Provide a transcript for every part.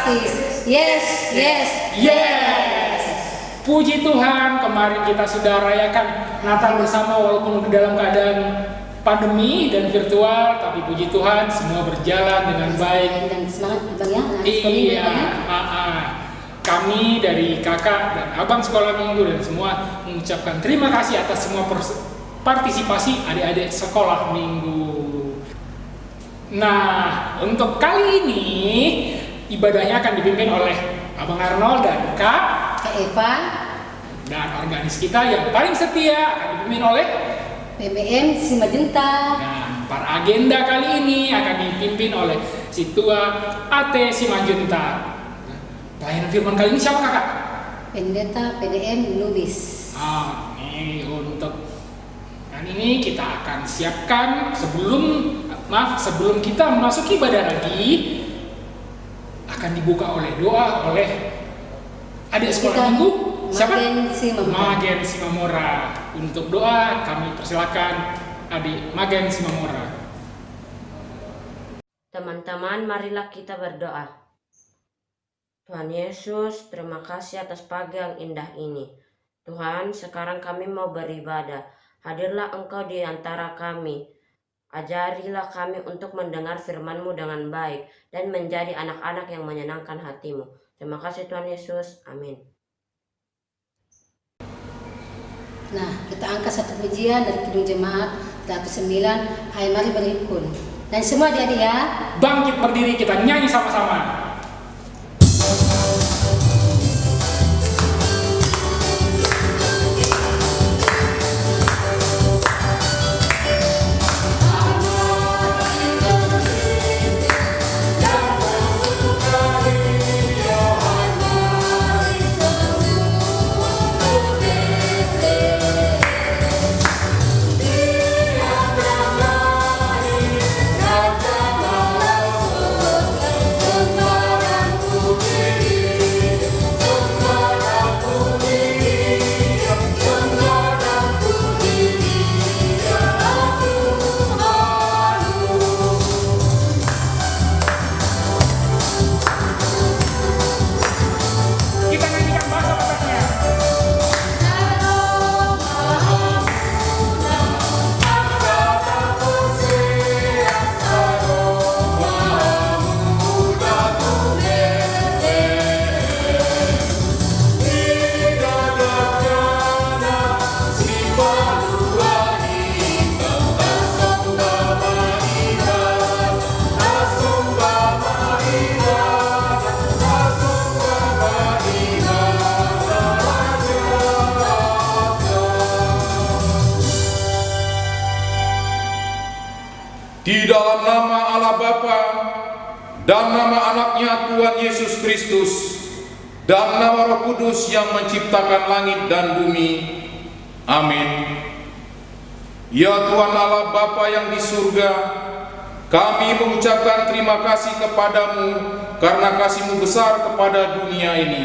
fantastis. Yes, yes, Yes. Puji Tuhan, kemarin kita sudah rayakan Natal bersama walaupun dalam keadaan pandemi dan virtual, tapi puji Tuhan semua berjalan dengan baik. Dan semangat Abang ya. Iya, kami dari kakak dan abang sekolah minggu dan semua mengucapkan terima kasih atas semua partisipasi adik-adik sekolah minggu. Nah, untuk kali ini ibadahnya akan dipimpin oleh Abang Arnold dan Kak Eva. Dan organis kita yang paling setia akan dipimpin oleh PBM Simajunta. Dan para agenda kali ini akan dipimpin oleh si tua Ate Simajunta. Pelayanan firman kali ini siapa kakak? Pendeta PDM Lubis. Ini untuk kali ini kita akan siapkan sebelum kita memasuki ibadah lagi akan dibuka oleh doa oleh adik sekolah minggu siapa? Magen Simamora. Untuk doa kami persilakan adik Magen Simamora. Teman-teman, marilah kita berdoa. Tuhan Yesus, terima kasih atas pagi yang indah ini. Tuhan, sekarang kami mau beribadah. Hadirlah Engkau di antara kami. Ajarilah kami untuk mendengar firman-Mu dengan baik dan menjadi anak-anak yang menyenangkan hati-Mu. Terima kasih Tuhan Yesus. Amin. Nah, kita angkat satu pujian dari Kidung Jemaat 109, Hai mari berhimpun. Dan semua adik-adik ya, Bangkit berdiri, kita nyanyi sama-sama. Di dalam nama Allah Bapa dan nama anaknya Tuhan Yesus Kristus dan nama Roh Kudus yang menciptakan langit dan bumi. Amin. Ya Tuhan Allah Bapa yang di surga, kami mengucapkan terima kasih kepadamu karena kasih-Mu besar kepada dunia ini.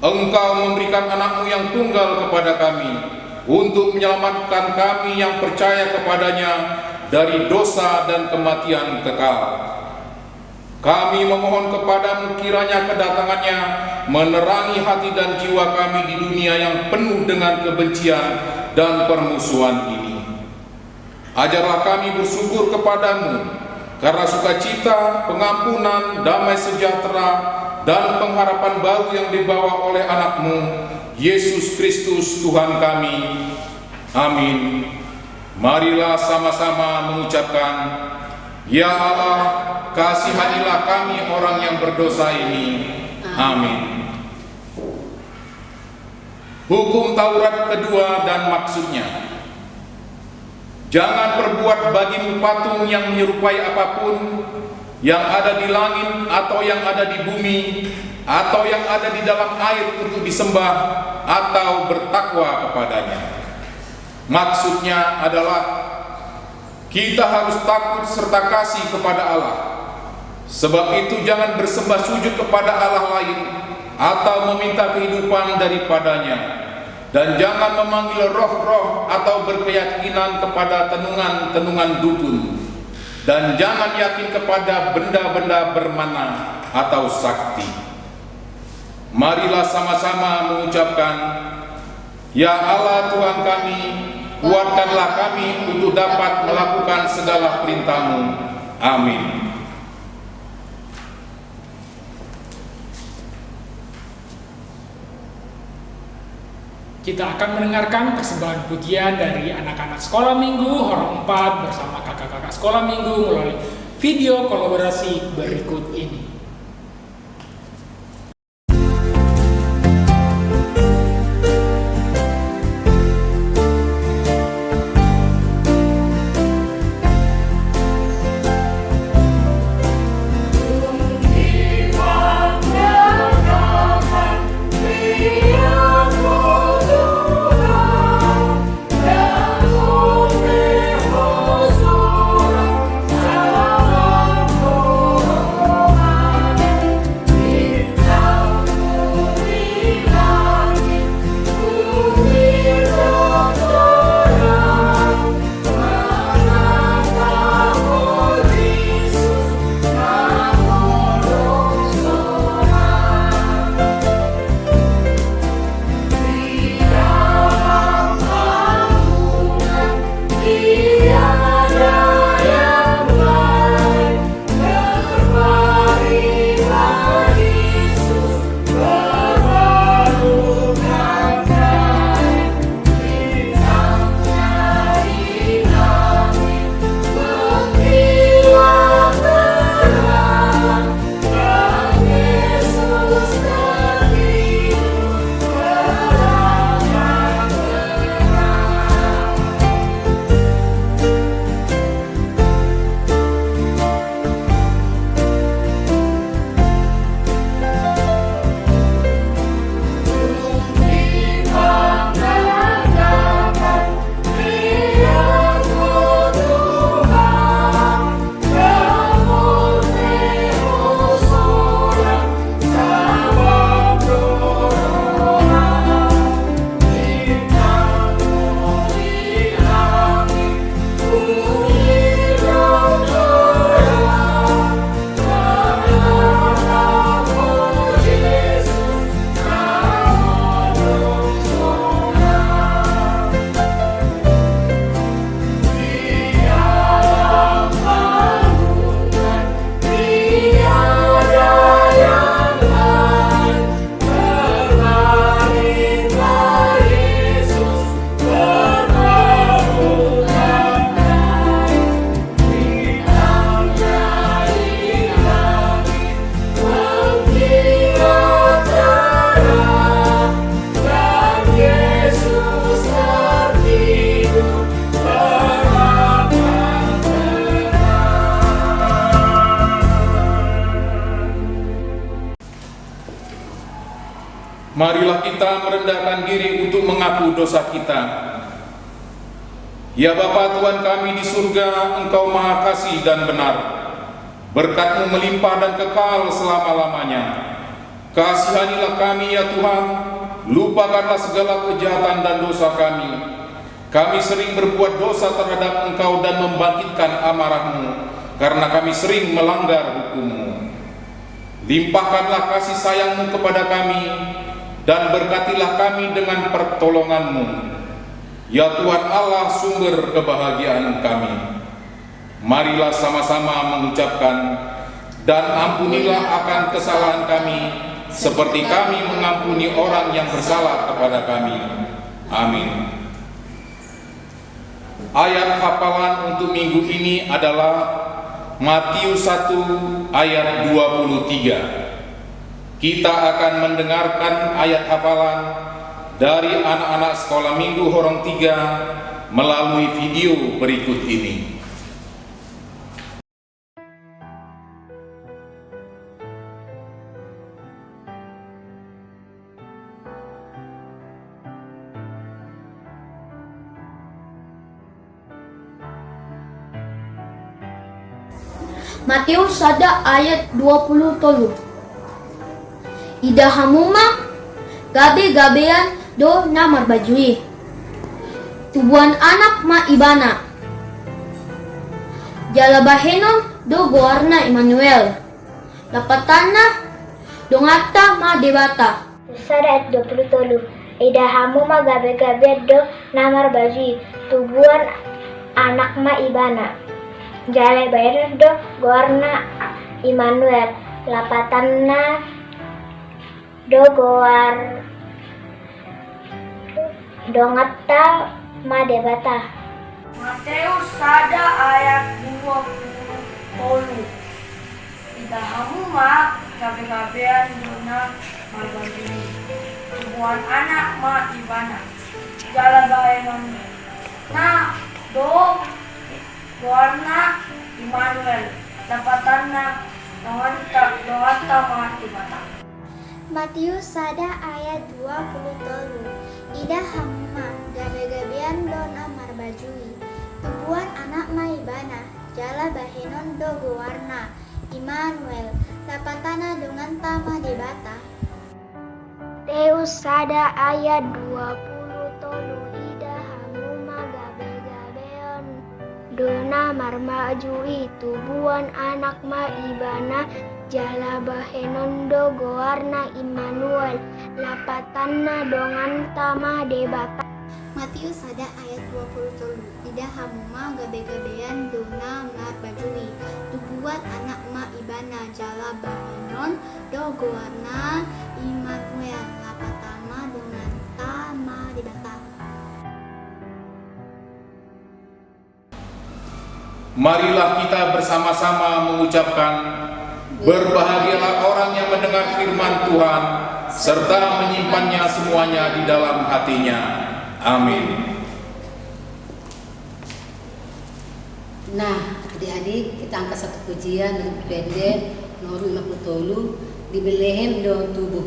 Engkau memberikan anak-Mu yang tunggal kepada kami untuk menyelamatkan kami yang percaya kepadanya dari dosa dan kematian kekal. Kami memohon kepadamu kiranya kedatangannya menerangi hati dan jiwa kami di dunia yang penuh dengan kebencian dan permusuhan ini. Ajarlah kami bersyukur kepadamu karena sukacita, pengampunan, damai sejahtera, dan pengharapan baru yang dibawa oleh anak-Mu, Yesus Kristus Tuhan kami. Amin. Marilah sama-sama mengucapkan, Ya Allah, kasihanilah kami orang yang berdosa ini. Amin. Hukum Taurat kedua dan maksudnya. Jangan perbuat bagimu patung yang menyerupai apapun yang ada di langit atau yang ada di bumi atau yang ada di dalam air untuk disembah atau bertakwa kepadanya. Maksudnya adalah kita harus takut serta kasih kepada Allah. Sebab itu jangan bersembah sujud kepada Allah lain atau meminta kehidupan daripadanya. Dan jangan memanggil roh-roh atau berkeyakinan kepada tenungan-tenungan dukun. Dan jangan yakin kepada benda-benda bermana. atau sakti. Marilah sama-sama mengucapkan, Ya Allah Tuhan kami, kuatkanlah kami untuk dapat melakukan segala perintah-Mu. Amin. Kita akan mendengarkan persembahan pujian dari anak-anak sekolah minggu Horong 4 bersama kakak-kakak sekolah minggu melalui video kolaborasi berikut ini. Marilah kita merendahkan diri untuk mengaku dosa kita. Ya Bapa Tuhan kami di surga, Engkau Maha Kasih dan benar. Berkat-Mu melimpah dan kekal selama-lamanya. Kasihanilah kami ya Tuhan, lupakanlah segala kejahatan dan dosa kami. Kami sering berbuat dosa terhadap Engkau dan membangkitkan amarah-Mu, karena kami sering melanggar hukum-Mu. Limpahkanlah kasih sayang-Mu kepada kami, dan berkatilah kami dengan pertolongan-Mu. Ya Tuhan Allah, sumber kebahagiaan kami. Marilah sama-sama mengucapkan, dan ampunilah akan kesalahan kami, seperti kami mengampuni orang yang bersalah kepada kami. Amin. Ayat hafalan untuk minggu ini adalah Matius 1 ayat 23. Kita akan mendengarkan ayat hafalan dari anak-anak sekolah minggu Horong 3 melalui video berikut ini. Matius 1 ayat 20. Ida hamuma gabe-gabean do namar bajui tubuan anak ma ibana jala bahenon do goarna Immanuel Lapatana dongata ma debata. Sada ayat 23. Ida hamu ma gabe-gabe do namar baji. Tubuan anak ma ibana. Jale bayar do gorna Immanuel. Lapatanna do goar dongata ma debata. Matius sada ayat 20. Ida hamuma gabe-gabean dona marbagini. Tubuhan anak ma ibana. Jala baenon na do goarna Immanuel. Dapatanna doata ma ibata. Matius sada ayat 20. Ida hamma gabe-gabean dona marbajui. Tubuan anak maibana. Jala bahenon do gowarna Immanuel. Lapatana dengan tama debata. Teus sada ayat 20. Ida hamuma gabe-gabean dona marmajui. Tubuan anak maibana. Jala bahenon do gowarna Immanuel. Lapatanna dengan tama debata. Matius sada ayat 20. Ida hamuma gabe-gabean dona marbajui. Tubuan anak ma ibana. Jala bahenon do gowarna Immanuel. Lapatana dengan tama debata. Marilah kita bersama-sama mengucapkan, berbahagialah orang yang mendengar firman Tuhan, serta menyimpannya semuanya di dalam hatinya. Amin. Nah, adik-adik, kita angkat satu pujian dari pendek nomor 57 di Bethlehem do tubuh.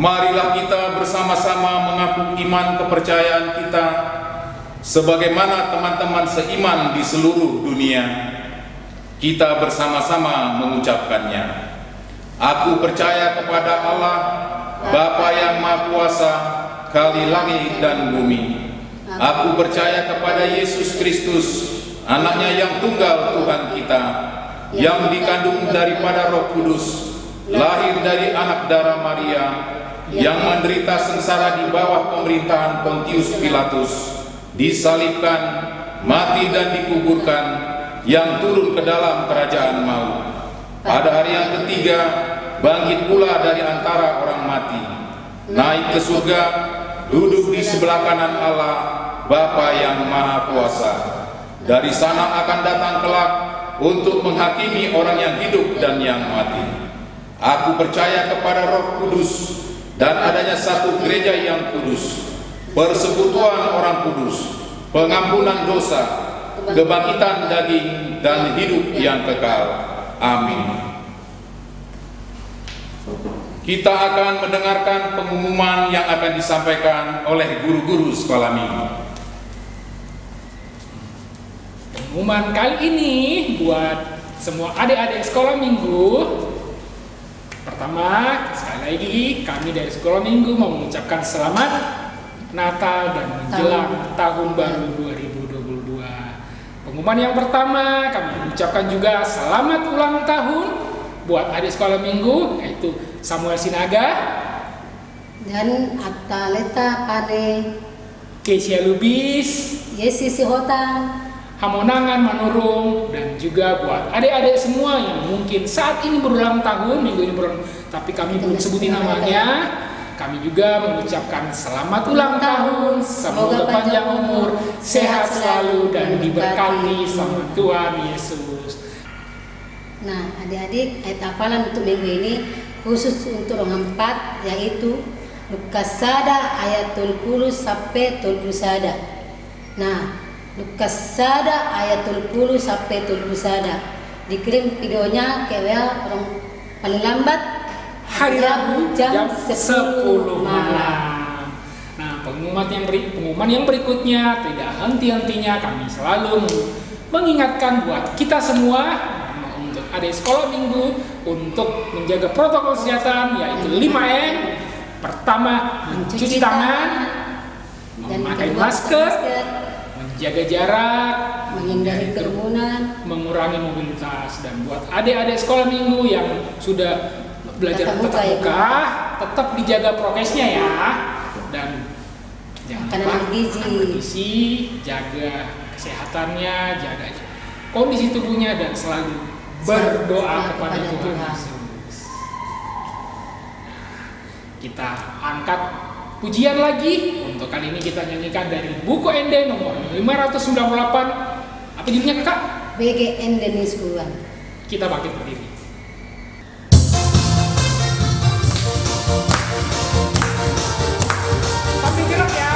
Marilah kita bersama-sama mengaku iman kepercayaan kita sebagaimana teman-teman seiman di seluruh dunia. Kita bersama-sama mengucapkannya. Aku percaya kepada Allah, Bapa yang Maha Kuasa, Kali langit dan bumi. Aku percaya kepada Yesus Kristus, Anaknya yang tunggal Tuhan kita, yang dikandung daripada Roh Kudus, lahir dari anak darah Maria, yang menderita sengsara di bawah pemerintahan Pontius Pilatus, disalibkan, mati dan dikuburkan, yang turun ke dalam kerajaan maut. Pada hari yang ketiga, bangkit pula dari antara orang mati, naik ke surga, duduk di sebelah kanan Allah, Bapa yang Maha Kuasa. Dari sana akan datang kelak untuk menghakimi orang yang hidup dan yang mati. Aku percaya kepada Roh Kudus dan adanya satu gereja yang kudus, persekutuan orang kudus, pengampunan dosa, kebangkitan daging dan hidup yang kekal. Amin. kita akan mendengarkan pengumuman yang akan disampaikan oleh guru-guru sekolah minggu. Pengumuman kali ini buat semua adik-adik sekolah minggu. Pertama, sekali lagi kami dari sekolah minggu mau mengucapkan selamat Natal dan menjelang tahun baru 2022. Pengumuman yang pertama, kami mengucapkan juga selamat ulang tahun buat adik sekolah minggu, yaitu Samuel Sinaga dan Ataleta Pane, Kesia Lubis, Yesi Sihota, Hamonangan Manurung, dan juga buat adik-adik semua yang mungkin saat ini berulang tahun, minggu ini berulang, tapi kami belum sebutin namanya. Kami juga mengucapkan selamat ulang tahun, semoga panjang umur, sehat selalu, dan diberkati sama Tuhan Yesus. Nah, adik-adik, ayat hafalan untuk minggu ini khusus untuk orang 4, yaitu Lukas 1 ayat 20 sampai 21. Nah, Lukas 1 ayat 20 sampai 21. Dikirim videonya ke WA orang paling lambat Hari Rabu jam 10 malam. malam. Nah, pengumuman yang berikutnya tidak henti-hentinya kami selalu mengingatkan buat kita semua untuk adik sekolah minggu untuk menjaga protokol kesehatan, yaitu 5M. Pertama, mencuci tangan, memakai masker, menjaga jarak, menghindari kerumunan, mengurangi mobilitas. Dan buat adik-adik sekolah minggu yang sudah belajar Tatap muka, tatap muka, tetap dijaga prokesnya ya, dan jangan lupa makan bergizi, jaga kesehatannya, jaga kondisi tubuhnya, dan selalu berdoa kepada Tuhan Yesus. Kita angkat pujian lagi. Untuk kali ini kita nyanyikan dari buku ND nomor 598. Apa judulnya kakak? BGN Denis Buan. Kita bangkit berdiri. Sambil gerak ya.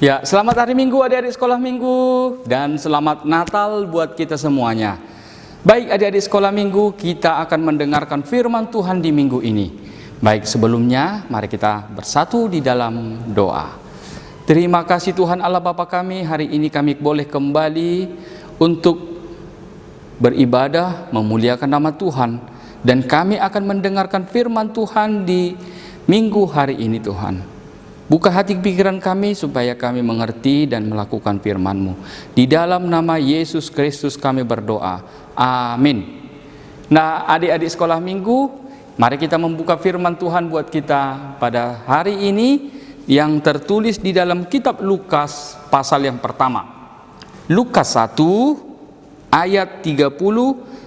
Ya, selamat hari Minggu adik-adik sekolah Minggu, dan selamat Natal buat kita semuanya. Baik adik-adik sekolah Minggu, kita akan mendengarkan firman Tuhan di minggu ini. Baik, sebelumnya mari kita bersatu di dalam doa. Terima kasih Tuhan Allah Bapa kami, hari ini kami boleh kembali untuk beribadah, memuliakan nama Tuhan, dan kami akan mendengarkan firman Tuhan di minggu hari ini Tuhan. Buka hati pikiran kami supaya kami mengerti dan melakukan firman-Mu. Di dalam nama Yesus Kristus kami berdoa. Amin. Nah, adik-adik sekolah Minggu, mari kita membuka firman Tuhan buat kita pada hari ini yang tertulis di dalam kitab Lukas pasal yang pertama. Lukas 1 ayat 30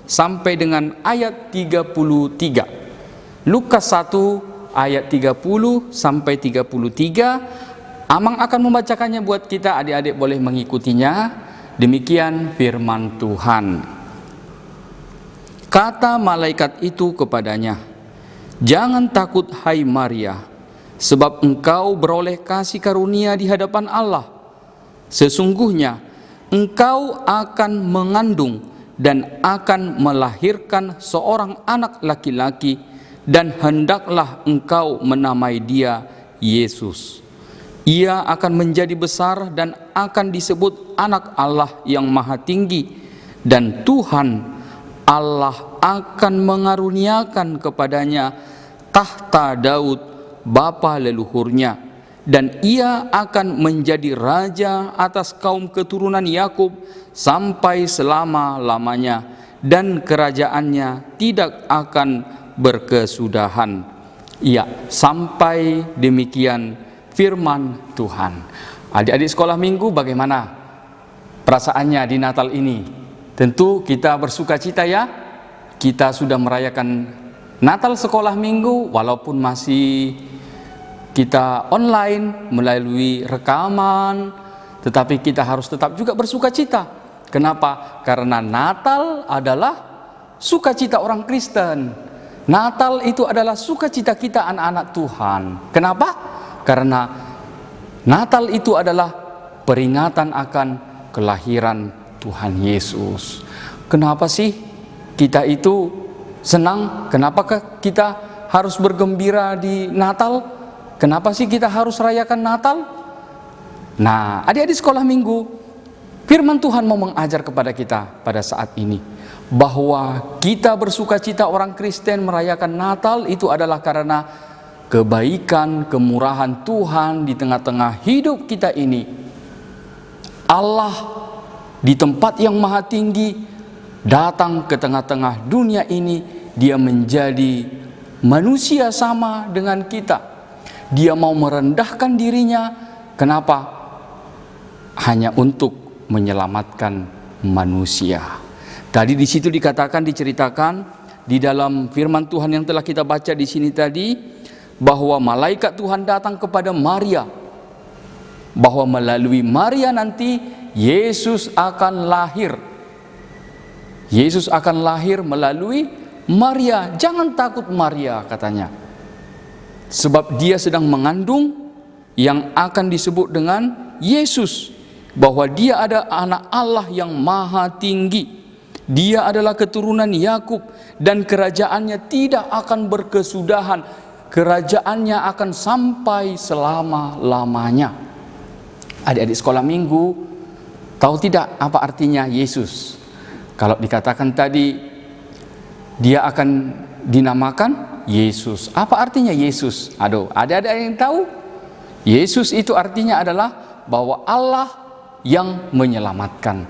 sampai dengan ayat 33. Lukas 1 ayat 30 sampai 33. Amang akan membacakannya buat kita, adik-adik boleh mengikutinya. Demikian firman Tuhan. Kata malaikat itu kepadanya, Jangan takut hai Maria, sebab engkau beroleh kasih karunia di hadapan Allah. Sesungguhnya engkau akan mengandung dan akan melahirkan seorang anak laki-laki, dan hendaklah engkau menamai dia Yesus. Ia akan menjadi besar dan akan disebut anak Allah yang maha tinggi, dan Tuhan Allah akan mengaruniakan kepadanya tahta Daud bapa leluhurnya, dan ia akan menjadi raja atas kaum keturunan Yakub sampai selama-lamanya, dan kerajaannya tidak akan berkesudahan. Ya, sampai demikian firman Tuhan. Adik-adik sekolah minggu, bagaimana perasaannya di Natal ini? Tentu kita bersuka cita ya. Kita sudah merayakan Natal sekolah minggu walaupun masih kita online melalui rekaman, tetapi kita harus tetap juga bersuka cita. Kenapa? Karena Natal adalah sukacita orang Kristen. Natal itu adalah sukacita kita anak-anak Tuhan. Kenapa? Karena Natal itu adalah peringatan akan kelahiran Tuhan Yesus. Kenapa sih kita itu senang? Kenapakah kita harus bergembira di Natal? Kenapa sih kita harus rayakan Natal? Nah, adik-adik sekolah minggu, firman Tuhan mau mengajar kepada kita pada saat ini bahwa kita bersuka cita orang Kristen merayakan Natal itu adalah karena kebaikan, kemurahan Tuhan di tengah-tengah hidup kita ini. Allah di tempat yang maha tinggi datang ke tengah-tengah dunia ini. Dia menjadi manusia sama dengan kita. Dia mau merendahkan dirinya. Kenapa? Hanya untuk menyelamatkan manusia. Tadi di situ diceritakan di dalam firman Tuhan yang telah kita baca di sini tadi, bahwa malaikat Tuhan datang kepada Maria, bahwa melalui Maria nanti Yesus akan lahir. Yesus akan lahir melalui Maria. Jangan takut Maria, katanya, sebab dia sedang mengandung yang akan disebut dengan Yesus, bahwa dia ada anak Allah yang maha tinggi. Dia adalah keturunan Yakub, dan kerajaannya tidak akan berkesudahan. Kerajaannya akan sampai selama-lamanya. Adik-adik sekolah minggu, tahu tidak apa artinya Yesus? Kalau dikatakan tadi dia akan dinamakan Yesus, apa artinya Yesus? Aduh, ada yang tahu? Yesus itu artinya adalah bahwa Allah yang menyelamatkan.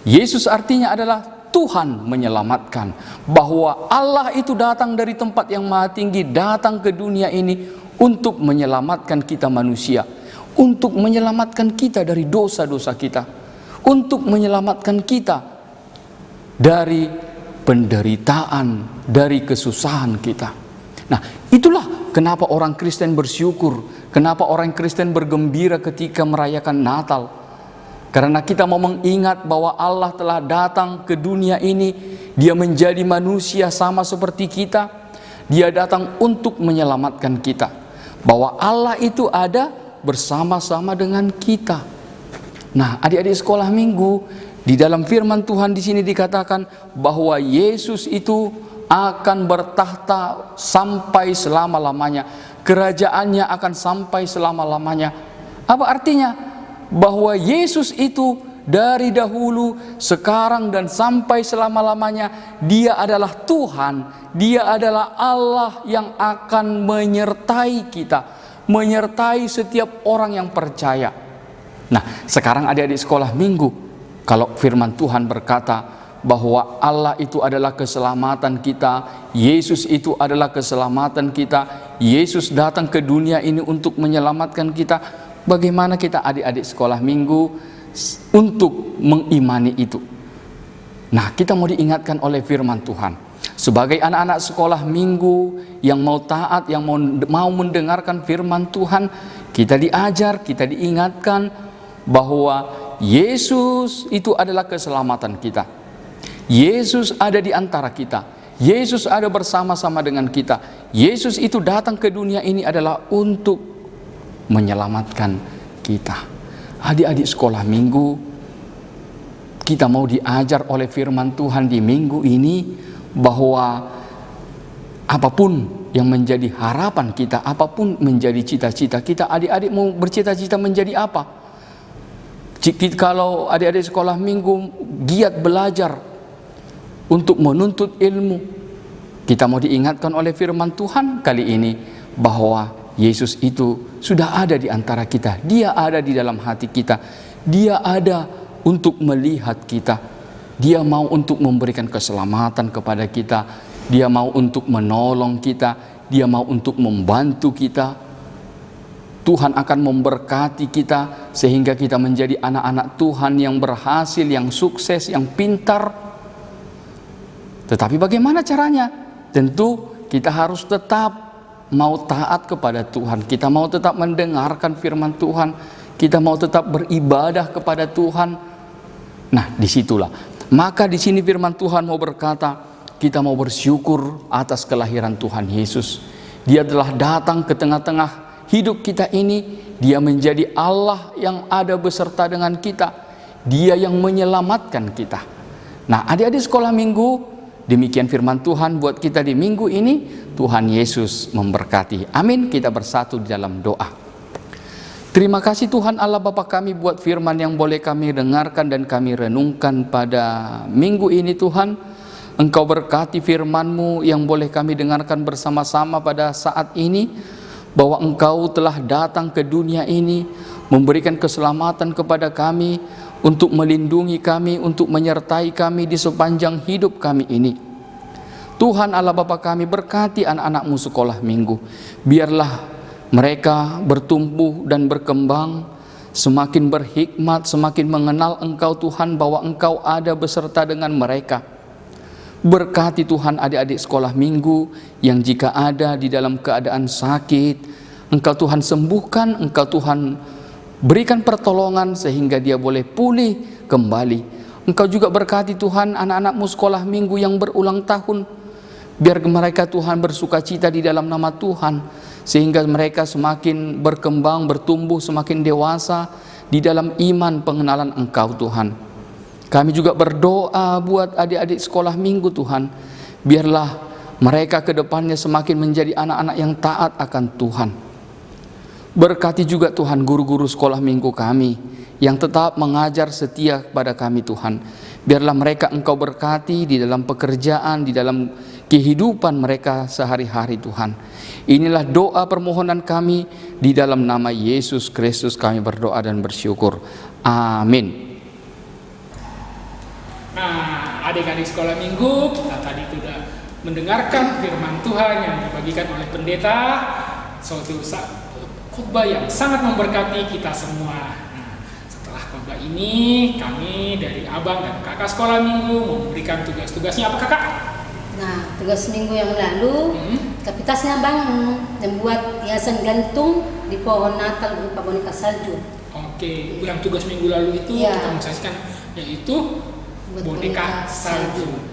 Yesus artinya adalah Tuhan menyelamatkan, bahwa Allah itu datang dari tempat yang maha tinggi, datang ke dunia ini untuk menyelamatkan kita manusia, untuk menyelamatkan kita dari dosa-dosa kita, untuk menyelamatkan kita dari penderitaan, dari kesusahan kita. Nah, itulah kenapa orang Kristen bersyukur, kenapa orang Kristen bergembira ketika merayakan Natal. Karena kita mau mengingat bahwa Allah telah datang ke dunia ini. Dia menjadi manusia sama seperti kita. Dia datang untuk menyelamatkan kita. Bahwa Allah itu ada bersama-sama dengan kita. Nah, adik-adik sekolah minggu, di dalam firman Tuhan di sini dikatakan bahwa Yesus itu akan bertahta sampai selama-lamanya. Kerajaannya akan sampai selama-lamanya. Apa artinya? Bahwa Yesus itu dari dahulu, sekarang, dan sampai selama-lamanya Dia adalah Tuhan. Dia adalah Allah yang akan menyertai kita, menyertai setiap orang yang percaya. Nah, sekarang adik-adik sekolah minggu, kalau firman Tuhan berkata bahwa Allah itu adalah keselamatan kita, Yesus itu adalah keselamatan kita, Yesus datang ke dunia ini untuk menyelamatkan kita, bagaimana kita adik-adik sekolah minggu untuk mengimani itu? Nah, kita mau diingatkan oleh firman Tuhan. Sebagai anak-anak sekolah minggu yang mau taat, yang mau mendengarkan firman Tuhan, kita diajar, kita diingatkan bahwa Yesus itu adalah keselamatan kita. Yesus ada di antara kita. Yesus ada bersama-sama dengan kita. Yesus itu datang ke dunia ini adalah untuk menyelamatkan kita. Adik-adik sekolah minggu, kita mau diajar oleh firman Tuhan di minggu ini bahwa apapun yang menjadi harapan kita, apapun menjadi cita-cita kita, adik-adik mau bercita-cita menjadi apa? Kalau adik-adik sekolah minggu giat belajar untuk menuntut ilmu, kita mau diingatkan oleh firman Tuhan kali ini bahwa Yesus itu sudah ada di antara kita. Dia ada di dalam hati kita. Dia ada untuk melihat kita. Dia mau untuk memberikan keselamatan kepada kita. Dia mau untuk menolong kita. Dia mau untuk membantu kita. Tuhan akan memberkati kita sehingga kita menjadi anak-anak Tuhan yang berhasil, yang sukses, yang pintar. Tetapi bagaimana caranya? Tentu kita harus tetap mau taat kepada Tuhan. Kita mau tetap mendengarkan firman Tuhan. Kita mau tetap beribadah kepada Tuhan. Nah, disitulah. Maka di sini firman Tuhan mau berkata, kita mau bersyukur atas kelahiran Tuhan Yesus. Dia telah datang ke tengah-tengah hidup kita ini. Dia menjadi Allah yang ada beserta dengan kita. Dia yang menyelamatkan kita. Nah, adik-adik sekolah minggu, demikian firman Tuhan buat kita di minggu ini. Tuhan Yesus memberkati. Amin. Kita bersatu di dalam doa. Terima kasih Tuhan Allah Bapa kami buat firman yang boleh kami dengarkan dan kami renungkan pada minggu ini Tuhan. Engkau berkati firman-Mu yang boleh kami dengarkan bersama-sama pada saat ini. Bahwa Engkau telah datang ke dunia ini memberikan keselamatan kepada kami, untuk melindungi kami, untuk menyertai kami di sepanjang hidup kami ini. Tuhan Allah Bapa kami, berkati anak-anak-Mu sekolah minggu. Biarlah mereka bertumbuh dan berkembang, semakin berhikmat, semakin mengenal Engkau Tuhan, bahwa Engkau ada beserta dengan mereka. Berkati Tuhan adik-adik sekolah minggu yang jika ada di dalam keadaan sakit, Engkau Tuhan sembuhkan, Engkau Tuhan berikan pertolongan sehingga dia boleh pulih kembali. Engkau juga berkati Tuhan anak-anak-Mu sekolah minggu yang berulang tahun. Biar mereka Tuhan bersuka cita di dalam nama Tuhan, sehingga mereka semakin berkembang, bertumbuh, semakin dewasa di dalam iman pengenalan Engkau Tuhan. Kami juga berdoa buat adik-adik sekolah minggu Tuhan. Biarlah mereka ke depannya semakin menjadi anak-anak yang taat akan Tuhan. Berkati juga Tuhan guru-guru sekolah minggu kami yang tetap mengajar setia kepada kami Tuhan. Biarlah mereka Engkau berkati di dalam pekerjaan, di dalam kehidupan mereka sehari-hari Tuhan. Inilah doa permohonan kami, di dalam nama Yesus Kristus kami berdoa dan bersyukur. Amin. Nah, adik-adik sekolah minggu, kita tadi sudah mendengarkan firman Tuhan yang dibagikan oleh pendeta, suatu khotbah yang sangat memberkati kita semua. Nah, setelah khotbah ini, kami dari abang dan kakak sekolah minggu memberikan tugas-tugasnya. Apa kakak? Nah, tugas minggu yang lalu, kapitasnya Bang membuat hiasan gantung di pohon Natal berupa boneka salju. Oke, yang tugas minggu lalu itu kita menyaksikan yaitu boneka salju.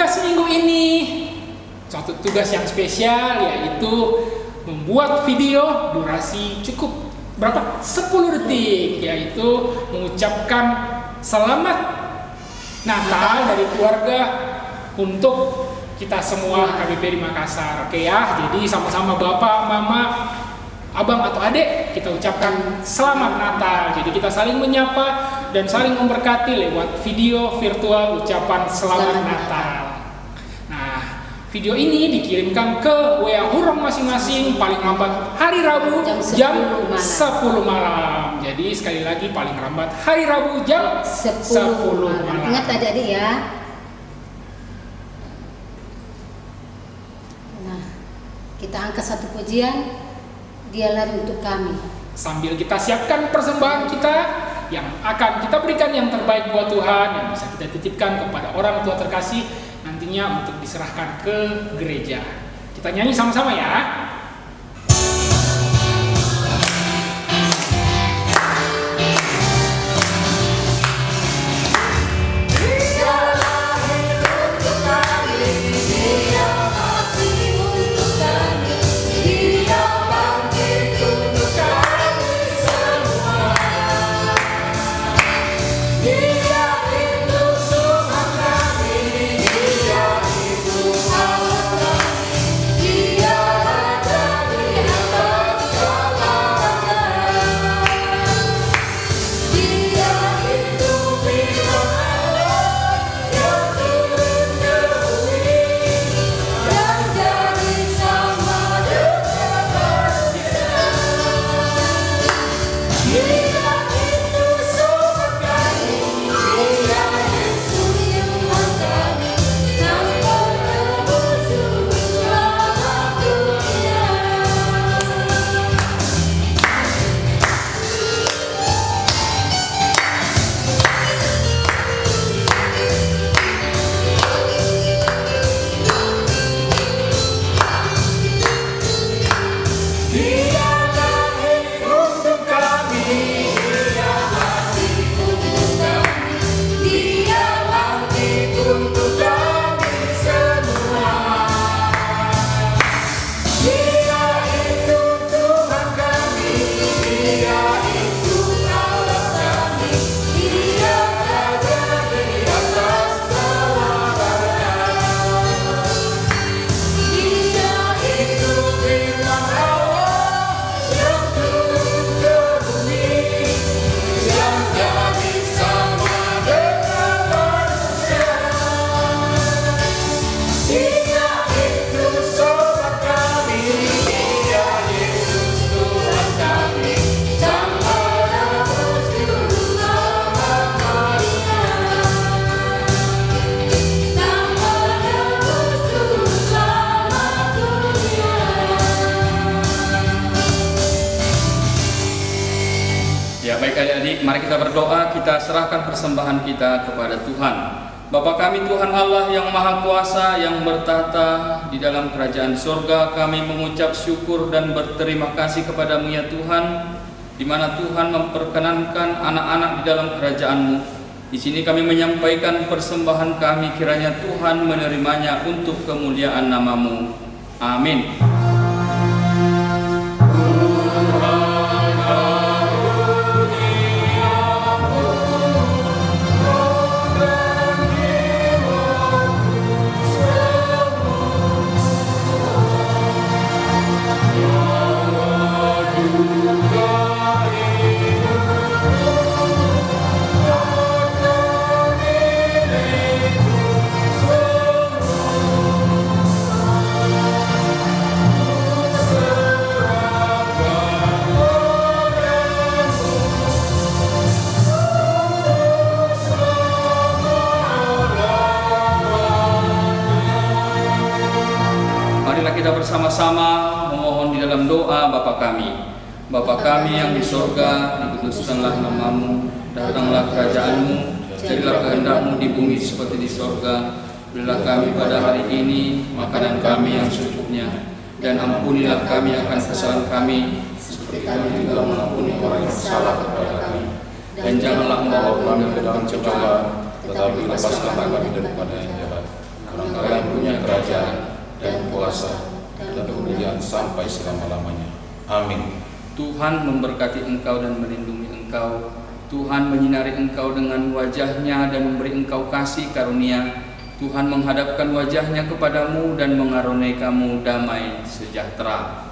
tugas minggu ini, suatu tugas yang spesial, yaitu membuat video durasi cukup berapa? 10 detik, yaitu mengucapkan selamat Natal dari keluarga untuk kita semua KBP di Makassar. Oke ya, jadi sama-sama Bapak, Mama, Abang atau Adik, kita ucapkan selamat Natal. Jadi kita saling menyapa dan saling memberkati lewat video virtual ucapan selamat Natal. Nah, video ini dikirimkan ke WA Hurong masing-masing paling lambat hari Rabu jam 10 malam. Jadi sekali lagi paling lambat hari Rabu jam 10 malam. Ingat adik-adik ya. Nah, kita angkat satu pujian, Dialah untuk kami. Sambil kita siapkan persembahan kita yang akan kita berikan yang terbaik buat Tuhan, yang bisa kita titipkan kepada orang tua terkasih nantinya untuk diserahkan ke gereja. Kita nyanyi sama-sama ya. Mari kita berdoa, kita serahkan persembahan kita kepada Tuhan. Bapa kami Tuhan Allah yang Maha Kuasa, yang bertahta di dalam kerajaan surga, kami mengucap syukur dan berterima kasih kepadamu ya Tuhan, di mana Tuhan memperkenankan anak-anak di dalam kerajaan-Mu. Di sini kami menyampaikan persembahan kami, kiranya Tuhan menerimanya untuk kemuliaan nama-Mu. Amin. Kita bersama-sama memohon di dalam doa Bapa kami. Bapa kami yang di surga, dikuduskanlah nama-Mu, datanglah kerajaan-Mu, jadilah kehendak-Mu di bumi seperti di surga. Berilah kami pada hari ini makanan kami yang secukupnya, dan ampunilah kami akan kesalahan kami, seperti kami juga mengampuni orang yang bersalah kepada kami. Dan janganlah membawa kami ke dalam cobaan, tetapi lepaskanlah kami daripada yang jahat. karena Engkau yang punya kerajaan dan kuasa dan kemuliaan sampai selama-lamanya. Amin. Tuhan memberkati engkau dan melindungi engkau. Tuhan menyinari engkau dengan wajah-Nya dan memberi engkau kasih karunia. Tuhan menghadapkan wajah-Nya kepadamu dan mengaruniai kamu damai sejahtera.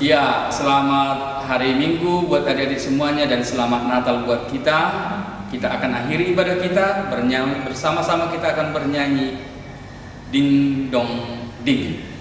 Ya, selamat hari Minggu buat adik-adik semuanya dan selamat Natal buat kita. Kita akan akhiri ibadah kita bersama-sama kita akan bernyanyi Ding Dong Ding.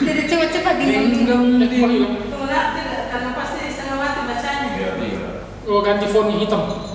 Jadi cepat-cepat Ding dong ding. Oh, ganti font hitam.